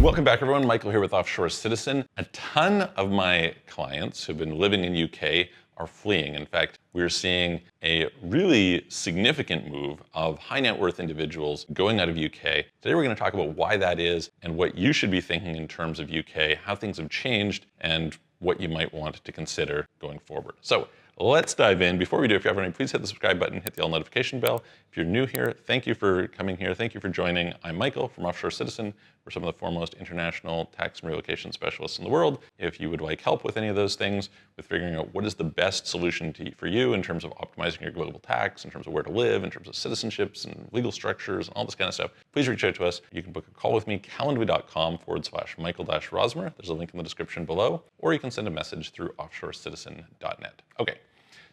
Welcome back, everyone. Michael here with Offshore Citizen. A ton of my clients who've been living in UK are fleeing. In fact, we're seeing a really significant move of high net worth individuals going out of UK. Today we're going to talk about why that is and what you should be thinking in terms of UK, how things have changed, and what you might want to consider going forward. So let's dive in. Before we do, if you haven't already, please hit the subscribe button, hit the all notification bell. If you're new here, thank you for coming here. Thank you for joining. I'm Michael from Offshore Citizen. We're some of the foremost international tax and relocation specialists in the world. If you would like help with any of those things, with figuring out what is the best solution for you in terms of optimizing your global tax, in terms of where to live, in terms of citizenships and legal structures and all this kind of stuff, please reach out to us. You can book a call with me, calendly.com/Michael-Rosmer. There's a link in the description below, or you can send a message through offshorecitizen.net. Okay,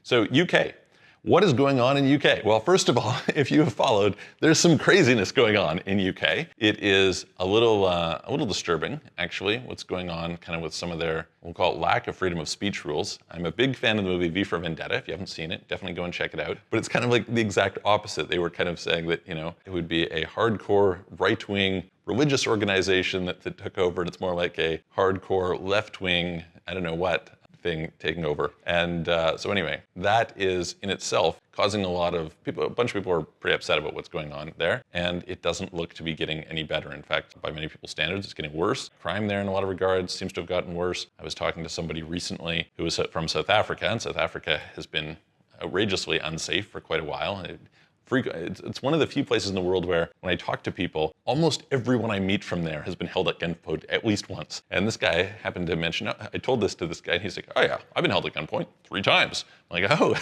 so UK. What is going on in UK? Well, first of all, if you have followed, there's some craziness going on in UK. It is a little disturbing, actually, what's going on kind of with some of their, we'll call it lack of freedom of speech rules. I'm a big fan of the movie V for Vendetta. If you haven't seen it, definitely go and check it out. But it's kind of like the exact opposite. They were kind of saying that, you know, it would be a hardcore right-wing religious organization that took over, and it's more like a hardcore left-wing, I don't know what, thing taking over. And so anyway, that is in itself causing a lot of people, a bunch of people are pretty upset about what's going on there. And it doesn't look to be getting any better. In fact, by many people's standards, it's getting worse. Crime there in a lot of regards seems to have gotten worse. I was talking to somebody recently who was from South Africa, and South Africa has been outrageously unsafe for quite a while. It's one of the few places in the world where when I talk to people, almost everyone I meet from there has been held at gunpoint at least once. And this guy happened to mention, I told this to this guy, and he's like, oh yeah, I've been held at gunpoint 3 times. I'm like, oh,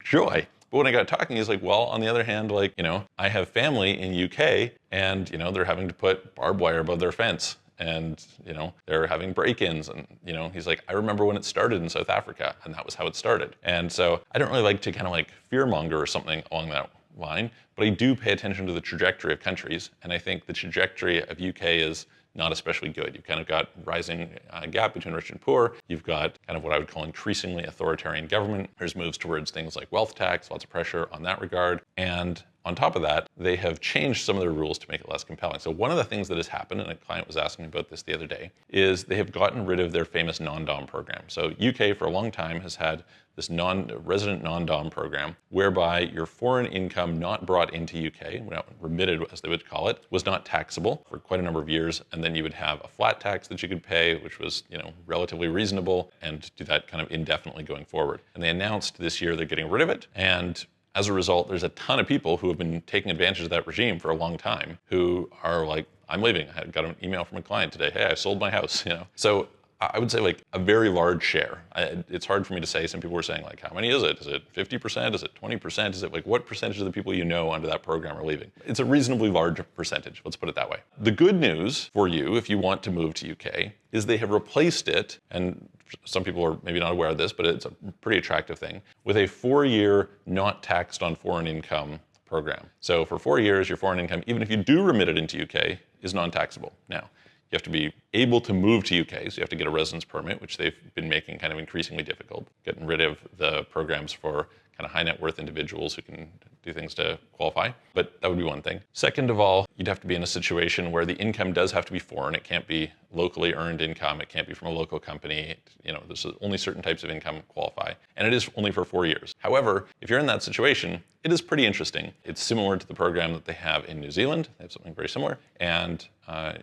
joy. But when I got talking, he's like, well, on the other hand, like, you know, I have family in UK and, you know, they're having to put barbed wire above their fence. And, you know, they're having break-ins, and, you know, he's like, I remember when it started in South Africa, and that was how it started. And so I don't really like to kind of like fearmonger or something along that line, but I do pay attention to the trajectory of countries, and I think the trajectory of UK is not especially good. You've kind of got rising gap between rich and poor. You've got kind of what I would call increasingly authoritarian government. There's moves towards things like wealth tax, lots of pressure on that regard. And on top of that, they have changed some of their rules to make it less compelling. So one of the things that has happened, and a client was asking me about this the other day, is they have gotten rid of their famous NonDom program. So UK for a long time has had this resident non-dom program, whereby your foreign income not brought into UK, remitted as they would call it, was not taxable for quite a number of years, and then you would have a flat tax that you could pay, which was, you know, relatively reasonable, and do that kind of indefinitely going forward. And they announced this year they're getting rid of it, and as a result, there's a ton of people who have been taking advantage of that regime for a long time who are like, I'm leaving. I got an email from a client today, hey, I sold my house, you know. So I would say like a very large share. It's hard for me to say. Some people were saying like, how many is it? Is it 50%? Is it 20%? Is it like, what percentage of the people you know under that program are leaving? It's a reasonably large percentage, let's put it that way. The good news for you, if you want to move to UK, is they have replaced it, and some people are maybe not aware of this, but it's a pretty attractive thing, with a 4-year not taxed on foreign income program. So for 4 years, your foreign income, even if you do remit it into UK, is non-taxable. Now, you have to be able to move to UK, so you have to get a residence permit, which they've been making kind of increasingly difficult, getting rid of the programs for kind of high net worth individuals who can do things to qualify. But that would be one thing. Second of all, you'd have to be in a situation where the income does have to be foreign. It can't be locally earned income. It can't be from a local company. You know, there's only certain types of income qualify, and it is only for 4 years. However, if you're in that situation, it is pretty interesting. It's similar to the program that they have in New Zealand. They have something very similar, and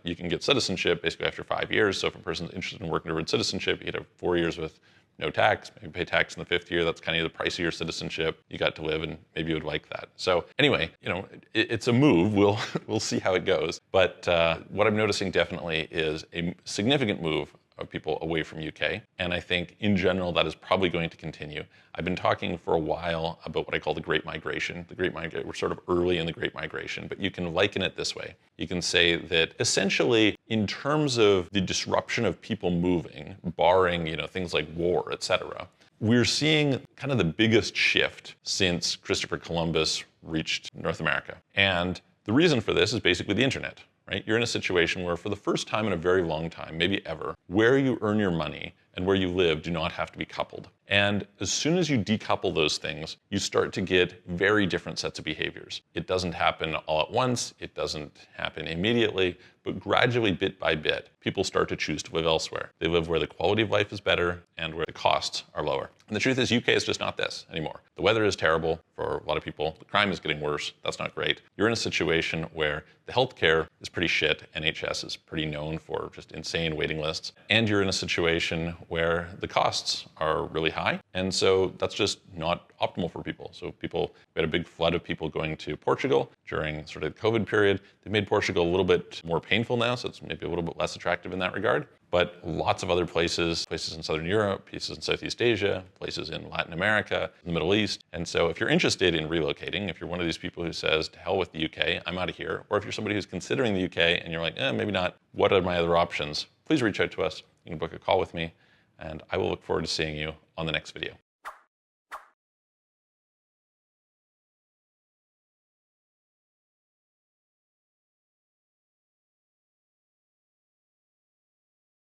you can get citizenship basically after 5 years. So if a person's interested in working towards citizenship, you'd have 4 years with no tax, maybe pay tax in the 5th year. That's kind of the price of your citizenship. You got to live, and maybe you would like that. So anyway, you know, it's a move. We'll see how it goes. But what I'm noticing definitely is a significant move of people away from UK. And I think in general, that is probably going to continue. I've been talking for a while about what I call the Great Migration. We're sort of early in the Great Migration, but you can liken it this way. You can say that essentially in terms of the disruption of people moving, barring, you know, things like war, etc., we're seeing kind of the biggest shift since Christopher Columbus reached North America. And the reason for this is basically the internet. Right? You're in a situation where for the first time in a very long time, maybe ever, where you earn your money and where you live do not have to be coupled. And as soon as you decouple those things, you start to get very different sets of behaviors. It doesn't happen all at once, it doesn't happen immediately, but gradually, bit by bit, people start to choose to live elsewhere. They live where the quality of life is better and where the costs are lower. And the truth is, UK is just not this anymore. The weather is terrible for a lot of people. The crime is getting worse. That's not great. You're in a situation where the healthcare is pretty shit. NHS is pretty known for just insane waiting lists. And you're in a situation where the costs are really high. And so that's just not optimal for people. So we had a big flood of people going to Portugal during sort of the COVID period. They made Portugal a little bit more painful now, so it's maybe a little bit less attractive in that regard. But lots of other places in Southern Europe, places in Southeast Asia, places in Latin America, the Middle East. And so if you're interested in relocating, if you're one of these people who says, to hell with the UK, I'm out of here, or if you're somebody who's considering the UK and you're like, maybe not, what are my other options? Please reach out to us. You can book a call with me, and I will look forward to seeing you on the next video.